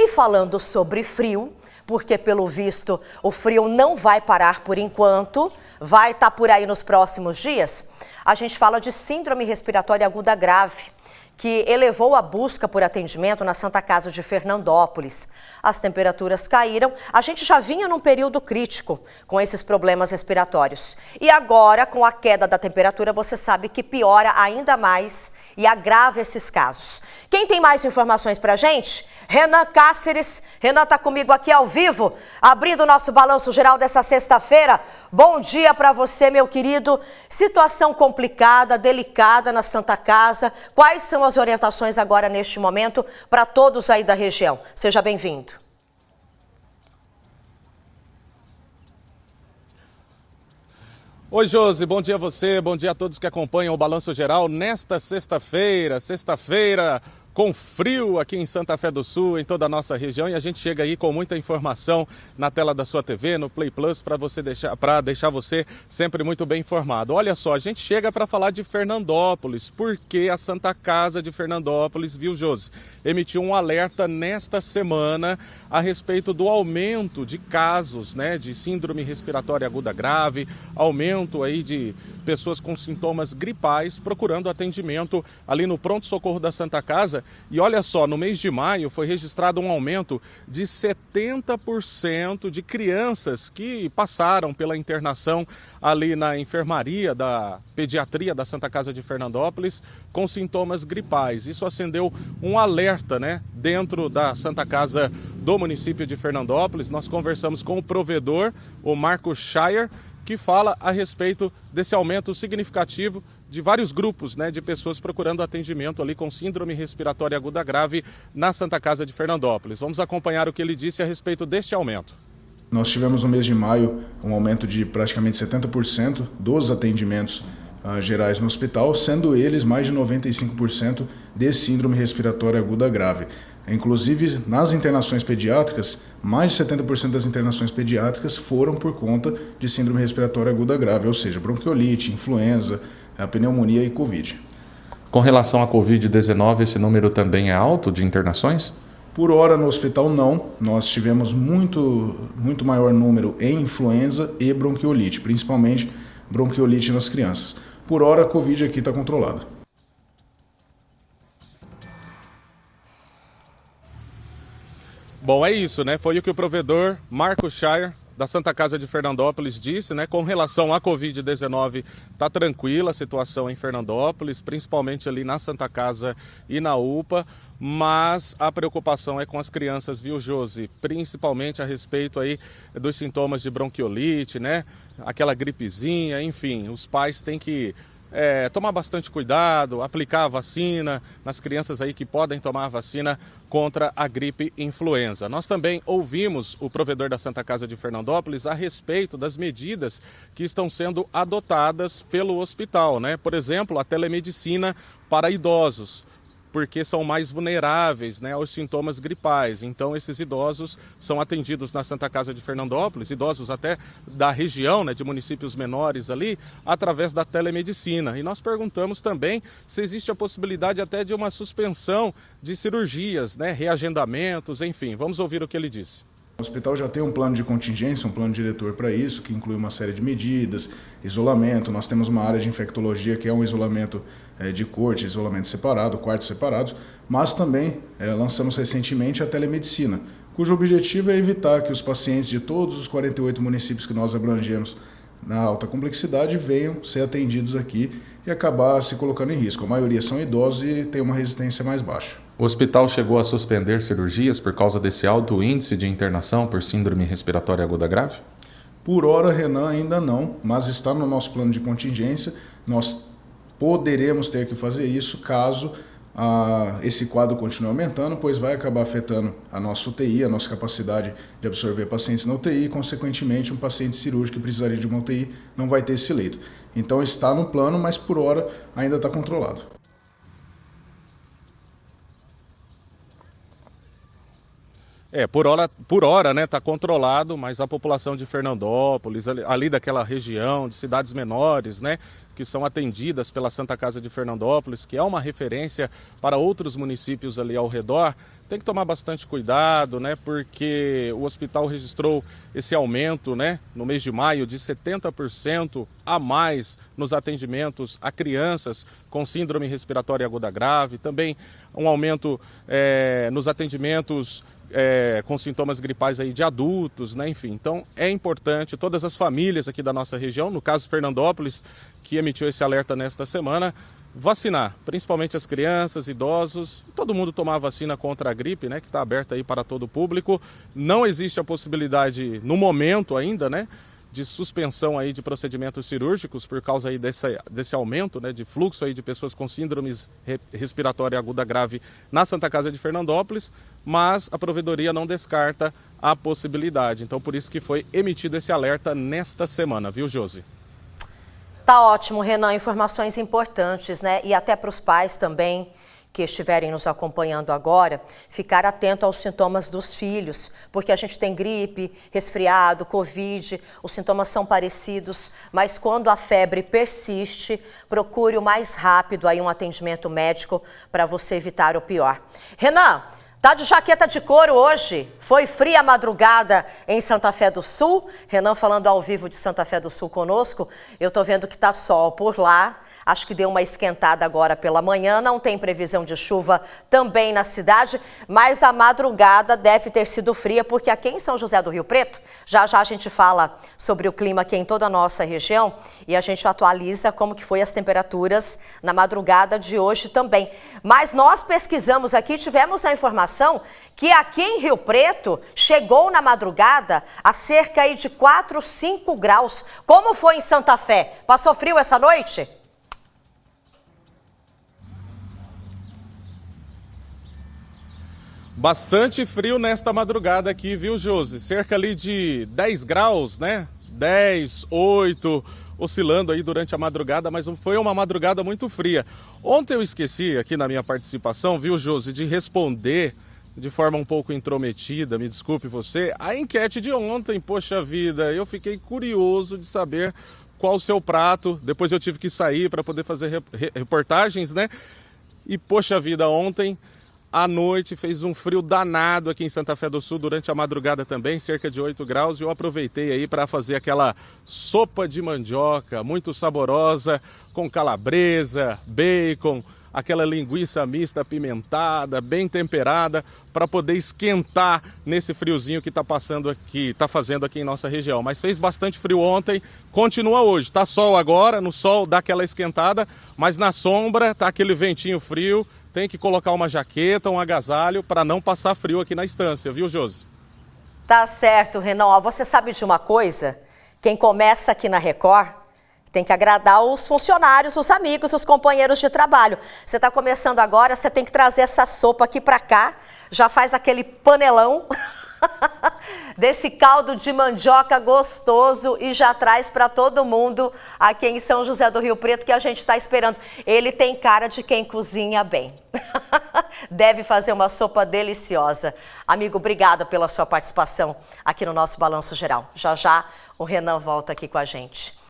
E falando sobre frio, porque pelo visto o frio não vai parar por enquanto, vai estar por aí nos próximos dias, a gente fala de síndrome respiratória aguda grave, que elevou a busca por atendimento na Santa Casa de Fernandópolis. As temperaturas caíram, a gente já vinha num período crítico com esses problemas respiratórios. E agora, com a queda da temperatura, você sabe que piora ainda mais e agrava esses casos. Quem tem mais informações pra gente? Renan Cáceres. Renan está comigo aqui ao vivo, abrindo o nosso balanço geral dessa sexta-feira. Bom dia para você, meu querido. Situação complicada, delicada na Santa Casa. Quais são as orientações agora neste momento para todos aí da região? Seja bem-vindo. Oi, Josi, bom dia a você, bom dia a todos que acompanham o Balanço Geral nesta sexta-feira com frio aqui em Santa Fé do Sul, em toda a nossa região, e a gente chega aí com muita informação na tela da sua TV, no Play Plus, para deixar você sempre muito bem informado. Olha só, a gente chega para falar de Fernandópolis, porque a Santa Casa de Fernandópolis, viu, Josi, emitiu um alerta nesta semana a respeito do aumento de casos, né, de síndrome respiratória aguda grave, aumento aí de pessoas com sintomas gripais procurando atendimento ali no pronto-socorro da Santa Casa. E olha só, no mês de maio foi registrado um aumento de 70% de crianças que passaram pela internação ali na enfermaria da pediatria da Santa Casa de Fernandópolis com sintomas gripais. Isso acendeu um alerta, né, dentro da Santa Casa do município de Fernandópolis. Nós conversamos com o provedor, o Marco Shire, que fala a respeito desse aumento significativo de vários grupos, né, de pessoas procurando atendimento ali com síndrome respiratória aguda grave na Santa Casa de Fernandópolis. Vamos acompanhar o que ele disse a respeito deste aumento. Nós tivemos no mês de maio um aumento de praticamente 70% dos atendimentos gerais no hospital, sendo eles mais de 95% de síndrome respiratória aguda grave. Inclusive, nas internações pediátricas, mais de 70% das internações pediátricas foram por conta de síndrome respiratória aguda grave, ou seja, bronquiolite, influenza, pneumonia e Covid. Com relação à Covid-19, esse número também é alto de internações? Por hora no hospital não, nós tivemos muito maior número em influenza e bronquiolite, principalmente bronquiolite nas crianças. Por hora a Covid aqui está controlada. Bom, é isso, né? Foi o que o provedor Marco Shire da Santa Casa de Fernandópolis disse, né? Com relação à Covid-19, tá tranquila a situação em Fernandópolis, principalmente ali na Santa Casa e na UPA, mas a preocupação é com as crianças, viu, Josi? Principalmente a respeito aí dos sintomas de bronquiolite, né? Aquela gripezinha, enfim, os pais têm que tomar bastante cuidado, aplicar a vacina nas crianças aí que podem tomar a vacina contra a gripe influenza. Nós também ouvimos o provedor da Santa Casa de Fernandópolis a respeito das medidas que estão sendo adotadas pelo hospital, né? Por exemplo, a telemedicina para idosos, porque são mais vulneráveis, né, aos sintomas gripais. Então, esses idosos são atendidos na Santa Casa de Fernandópolis, idosos até da região, né, de municípios menores ali, através da telemedicina. E nós perguntamos também se existe a possibilidade até de uma suspensão de cirurgias, né, reagendamentos, enfim. Vamos ouvir o que ele disse. O hospital já tem um plano de contingência, um plano diretor para isso, que inclui uma série de medidas, isolamento. Nós temos uma área de infectologia que é um isolamento de corte, isolamento separado, quartos separados, mas também lançamos recentemente a telemedicina, cujo objetivo é evitar que os pacientes de todos os 48 municípios que nós abrangemos na alta complexidade venham ser atendidos aqui e acabar se colocando em risco. A maioria são idosos e tem uma resistência mais baixa. O hospital chegou a suspender cirurgias por causa desse alto índice de internação por síndrome respiratória aguda grave? Por hora, Renan, ainda não, mas está no nosso plano de contingência. Nós poderemos ter que fazer isso caso esse quadro continue aumentando, pois vai acabar afetando a nossa UTI, a nossa capacidade de absorver pacientes na UTI e, consequentemente, um paciente cirúrgico que precisaria de uma UTI não vai ter esse leito. Então está no plano, mas por hora ainda está controlado. Por hora, né, tá controlado, mas a população de Fernandópolis, ali daquela região, de cidades menores, né, que são atendidas pela Santa Casa de Fernandópolis, que é uma referência para outros municípios ali ao redor, tem que tomar bastante cuidado, né? Porque o hospital registrou esse aumento, né, no mês de maio de 70% a mais nos atendimentos a crianças com síndrome respiratória aguda grave, também um aumento nos atendimentos com sintomas gripais aí de adultos, né? Enfim, então é importante todas as famílias aqui da nossa região, no caso Fernandópolis, que emitiu esse alerta nesta semana, vacinar, principalmente as crianças, idosos, todo mundo tomar a vacina contra a gripe, né, que está aberta aí para todo o público. Não existe a possibilidade, no momento ainda, né, de suspensão aí de procedimentos cirúrgicos por causa aí desse aumento, né, de fluxo aí de pessoas com síndromes respiratória aguda grave na Santa Casa de Fernandópolis, mas a provedoria não descarta a possibilidade. Então, por isso que foi emitido esse alerta nesta semana, viu, Josi? Tá ótimo, Renan, informações importantes, né? E até para os pais também que estiverem nos acompanhando agora, ficar atento aos sintomas dos filhos, porque a gente tem gripe, resfriado, Covid, os sintomas são parecidos, mas quando a febre persiste, procure o mais rápido aí um atendimento médico para você evitar o pior. Renan, tá de jaqueta de couro hoje? Foi fria a madrugada em Santa Fé do Sul? Renan falando ao vivo de Santa Fé do Sul conosco. Eu tô vendo que tá sol por lá. Acho que deu uma esquentada agora pela manhã, não tem previsão de chuva também na cidade, mas a madrugada deve ter sido fria, porque aqui em São José do Rio Preto, já já a gente fala sobre o clima aqui em toda a nossa região e a gente atualiza como que foi as temperaturas na madrugada de hoje também. Mas nós pesquisamos aqui, tivemos a informação que aqui em Rio Preto chegou na madrugada a cerca aí de 4, 5 graus. Como foi em Santa Fé? Passou frio essa noite? Bastante frio nesta madrugada aqui, viu, Josi? Cerca ali de 10 graus, né? 10, 8, oscilando aí durante a madrugada, mas foi uma madrugada muito fria. Ontem eu esqueci aqui na minha participação, viu, Josi, de responder de forma um pouco intrometida, me desculpe você, a enquete de ontem. Poxa vida, eu fiquei curioso de saber qual o seu prato. Depois eu tive que sair para poder fazer reportagens, né? E poxa vida, ontem à noite fez um frio danado aqui em Santa Fé do Sul, durante a madrugada também, cerca de 8 graus, e eu aproveitei aí para fazer aquela sopa de mandioca muito saborosa, com calabresa, bacon, aquela linguiça mista apimentada, bem temperada, para poder esquentar nesse friozinho que está passando aqui, está fazendo aqui em nossa região. Mas fez bastante frio ontem, continua hoje. Tá sol agora, no sol dá aquela esquentada, mas na sombra tá aquele ventinho frio. Tem que colocar uma jaqueta, um agasalho para não passar frio aqui na estância, viu, Josi? Tá certo, Renan. Você sabe de uma coisa? Quem começa aqui na Record tem que agradar os funcionários, os amigos, os companheiros de trabalho. Você está começando agora, você tem que trazer essa sopa aqui para cá, já faz aquele panelão desse caldo de mandioca gostoso e já traz para todo mundo aqui em São José do Rio Preto, que a gente está esperando. Ele tem cara de quem cozinha bem. Deve fazer uma sopa deliciosa. Amigo, obrigada pela sua participação aqui no nosso Balanço Geral. Já já o Renan volta aqui com a gente.